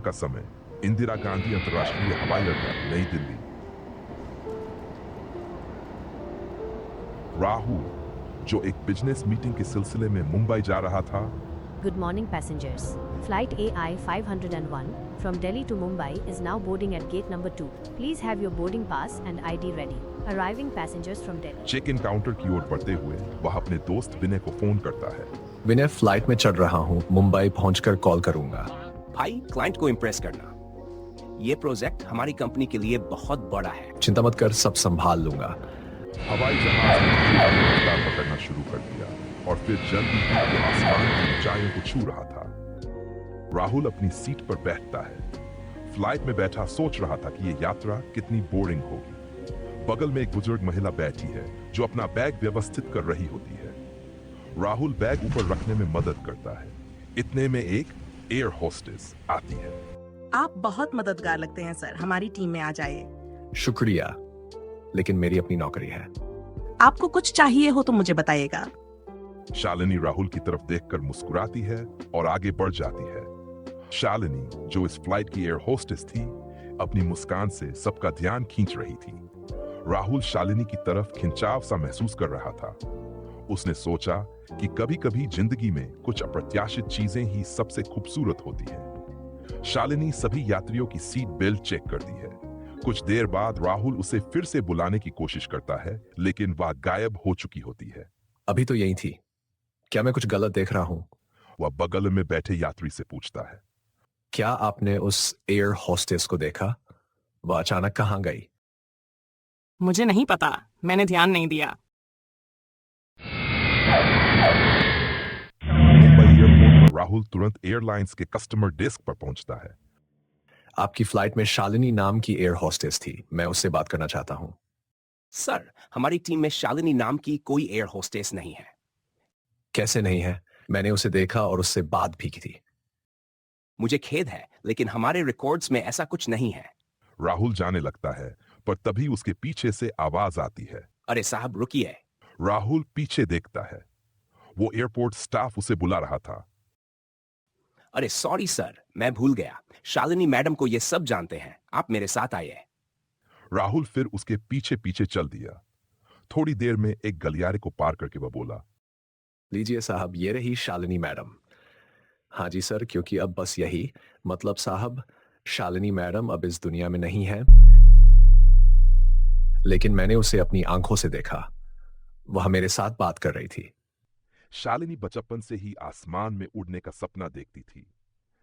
का समय, इंदिरा गांधी अंतर्राष्ट्रीय हवाई अड्डा, नई दिल्ली। राहुल, जो एक बिजनेस मीटिंग के सिलसिले में मुंबई जा रहा था। Good morning passengers. Flight AI 501 from Delhi to Mumbai is now boarding at gate number 2. Please have your boarding pass and ID ready. Arriving passengers from Delhi. Check in counter की ओर बढ़ते हुए वह अपने दोस्त विनय को फोन करता है। विनय, फ्लाइट में चढ़ रहा हूँ, मुंबई पहुंचकर कॉल करूंगा। भाई, क्लाइंट को इम्प्रेस करना, ये प्रोजेक्ट हमारी कंपनी के लिए बहुत बड़ा है। चिंता मत कर, सब संभाल लूंगा। हवाई जहाज ने रफ्तार पकड़ना शुरू कर दिया और फिर जल्दी ही वो आसमान की ऊंचाइयों को छू रहा था। राहुल अपनी सीट पर बैठता है। फ्लाइट में बैठा सोच रहा था कि ये यात्रा कितनी बोरिंग होगी। बगल में एक बुजुर्ग महिला बैठी है जो अपना बैग व्यवस्थित कर रही होती है। राहुल बैग ऊपर रखने में मदद करता है। इतने में एक एयर होस्टेस आती है। आप बहुत मददगार लगते हैं सर, हमारी टीम में आ जाइए। शुक्रिया, लेकिन मेरी अपनी नौकरी है। आपको कुछ चाहिए हो तो मुझे बताइएगा। शालिनी राहुल की तरफ देखकर मुस्कुराती है और आगे बढ़ जाती है। शालिनी, जो इस फ्लाइट की एयर होस्टेस थी, अपनी मुस्कान से सबका ध्यान खींच रही थी। राहुल शालिनी की तरफ खिंचाव सा महसूस कर रहा था। उसने सोचा कि कभी-कभी जिंदगी में कुछ अप्रत्याशित चीजें ही सबसे खूबसूरत होती हैं। शालिनी सभी यात्रियों की सीट बेल्ट चेक करती है। कुछ देर बाद राहुल उसे फिर से बुलाने की कोशिश करता है, लेकिन वह गायब हो चुकी होती है। अभी तो यही थी। क्या मैं कुछ गलत देख रहा हूँ? वह बगल में बैठे यात्री से पूछता है। क्या आपने उस एयर होस्टेस को देखा? वह अचानक कहाँ गई? मुझे नहीं पता, मैंने ध्यान नहीं दिया। मुंबई एयरपोर्ट पर राहुल तुरंत एयरलाइंस के कस्टमर डेस्क पर पहुंचता है। आपकी फ्लाइट में शालिनी नाम की एयर होस्टेस थी, मैं उससे बात करना चाहता हूँ। सर, हमारी टीम में शालिनी नाम की कोई एयर होस्टेस नहीं है। कैसे नहीं है? मैंने उसे देखा और उससे बात भी की थी। मुझे खेद है, लेकिन हमारे रिकॉर्ड्स में ऐसा कुछ नहीं है। राहुल जाने लगता है, पर तभी उसके पीछे से आवाज आती है। अरे साहब, रुकिए। राहुल पीछे देखता है। वो एयरपोर्ट स्टाफ उसे बुला रहा था। अरे सॉरी सर, मैं भूल गया। शालिनी मैडम को ये सब जानते हैं। आप मेरे साथ आइए। राहुल फिर उसके पीछे पीछे चल दिया। थोड़ी देर में एक गलियारे को पार करके वह बोला, लीजिए साहब, ये रही शालिनी मैडम। हाँ जी सर, क्योंकि अब बस यही मतलब साहब, शालिनी मैडम अब इस दुनिया में नहीं है, लेकिन मैंने उसे अपनी आंखों से देखा। वह मेरे साथ बात कर रही थी। शालिनी बचपन से ही आसमान में उड़ने का सपना देखती थी।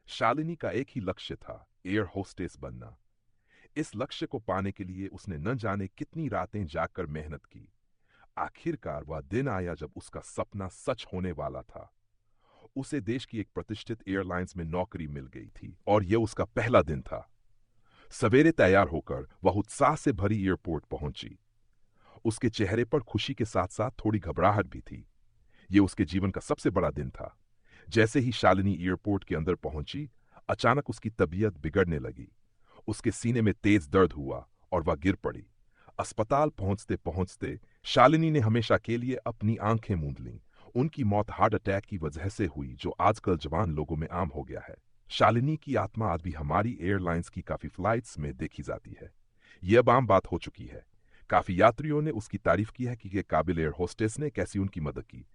शालिनी का एक ही लक्ष्य था, एयर होस्टेस बनना। इस लक्ष्य को पाने के लिए उसने न जाने कितनी रातें जागकर मेहनत की। आखिरकार वह दिन आया जब उसका सपना सच होने वाला था। उसे देश की एक प्रतिष्ठित एयरलाइंस में नौकरी मिल गई थी और यह उसका पहला दिन था। सवेरे तैयार होकर वह उत्साह से भरी एयरपोर्ट पहुंची। उसके चेहरे पर खुशी के साथ साथ थोड़ी घबराहट भी थी। यह उसके जीवन का सबसे बड़ा दिन था। जैसे ही शालिनी एयरपोर्ट के अंदर पहुंची, अचानक उसकी तबीयत बिगड़ने लगी। उसके सीने में तेज दर्द हुआ और वह गिर पड़ी। अस्पताल पहुंचते पहुंचते शालिनी ने हमेशा के लिए अपनी आंखें मूंद लीं। उनकी मौत हार्ट अटैक की वजह से हुई, जो आजकल जवान लोगों में आम हो गया है। शालिनी की आत्मा आज भी हमारी एयरलाइंस की काफी फ्लाइट्स में देखी जाती है। यह अब आम बात हो चुकी है। काफी यात्रियों ने उसकी तारीफ की है कि ये काबिल एयर होस्टेस ने कैसी उनकी मदद की।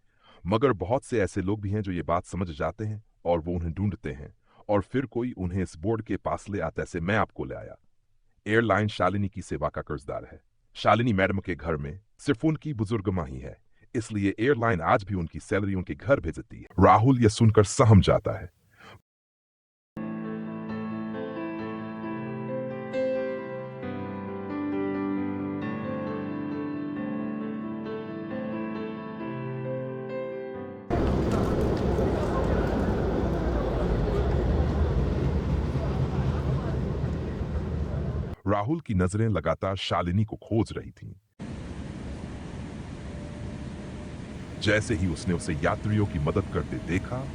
मगर बहुत से ऐसे लोग भी हैं जो ये बात समझ जाते हैं और वो उन्हें ढूंढते हैं और फिर कोई उन्हें इस बोर्ड के पास ले आता, ऐसे मैं आपको ले आया। एयरलाइन शालिनी की सेवा का कर्जदार है। शालिनी मैडम के घर में सिर्फ उनकी बुजुर्ग माँ ही है, इसलिए एयरलाइन आज भी उनकी सैलरी उनके घर भेजती है। राहुल यह सुनकर सहम जाता है। राहुल की नजरें लगातार शालिनी को खोज रही थीं। जैसे ही उसने उसे यात्रियों की मदद करते देखा,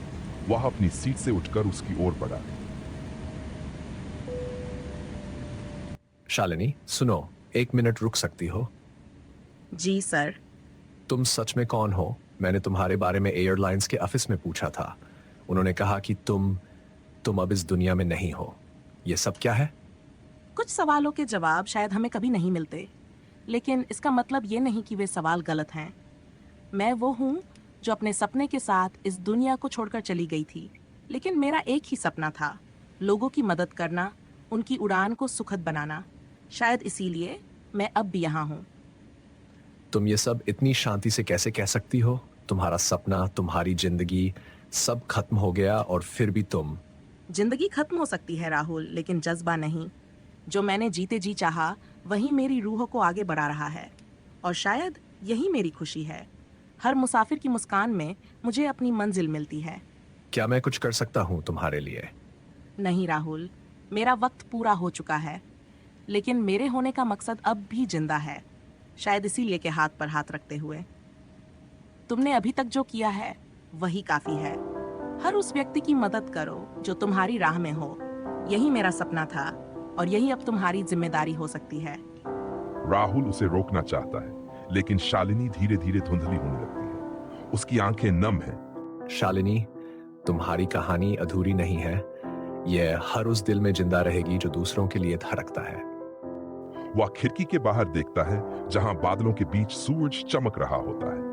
वह अपनी सीट से उठकर उसकी ओर बढ़ा। शालिनी, सुनो, 1 मिनट रुक सकती हो? जी सर। तुम सच में कौन हो? मैंने तुम्हारे बारे में एयरलाइंस के ऑफिस में पूछा था। उन्होंने कहा कि तुम अब इस दुनिया में नहीं हो। ये सब क्या है? कुछ सवालों के जवाब शायद हमें कभी नहीं मिलते, लेकिन इसका मतलब ये नहीं कि वे सवाल गलत हैं। मैं वो हूँ जो अपने सपने के साथ इस दुनिया को छोड़कर चली गई थी, लेकिन मेरा एक ही सपना था, लोगों की मदद करना, उनकी उड़ान को सुखद बनाना। शायद इसीलिए मैं अब भी यहाँ हूँ। तुम ये सब इतनी शांति से कैसे कह सकती हो? तुम्हारा सपना, तुम्हारी जिंदगी, सब खत्म हो गया और फिर भी तुम। जिंदगी खत्म हो सकती है राहुल, लेकिन जज्बा नहीं। जो मैंने जीते जी चाहा वही मेरी रूह को आगे बढ़ा रहा है, और शायद यही मेरी खुशी है। हर मुसाफिर की मुस्कान में मुझे अपनी मंजिल मिलती है। क्या मैं कुछ कर सकता हूँ तुम्हारे लिए? नहीं राहुल, मेरा वक्त पूरा हो चुका है, लेकिन मेरे होने का मकसद अब भी जिंदा है। शायद इसीलिए के हाथ पर हाथ रखते हुए तुमने अभी तक जो किया है वही काफी है। हर उस व्यक्ति की मदद करो जो तुम्हारी राह में हो। यही मेरा सपना था और यही अब तुम्हारी जिम्मेदारी हो सकती है। राहुल उसे रोकना चाहता है, लेकिन शालिनी धीरे धीरे धुंधली होने लगती है। उसकी आंखें नम हैं। शालिनी, तुम्हारी कहानी अधूरी नहीं है। यह हर उस दिल में जिंदा रहेगी जो दूसरों के लिए धड़कता है। वह खिड़की के बाहर देखता है, जहां बादलों के बीच सूरज चमक रहा होता है।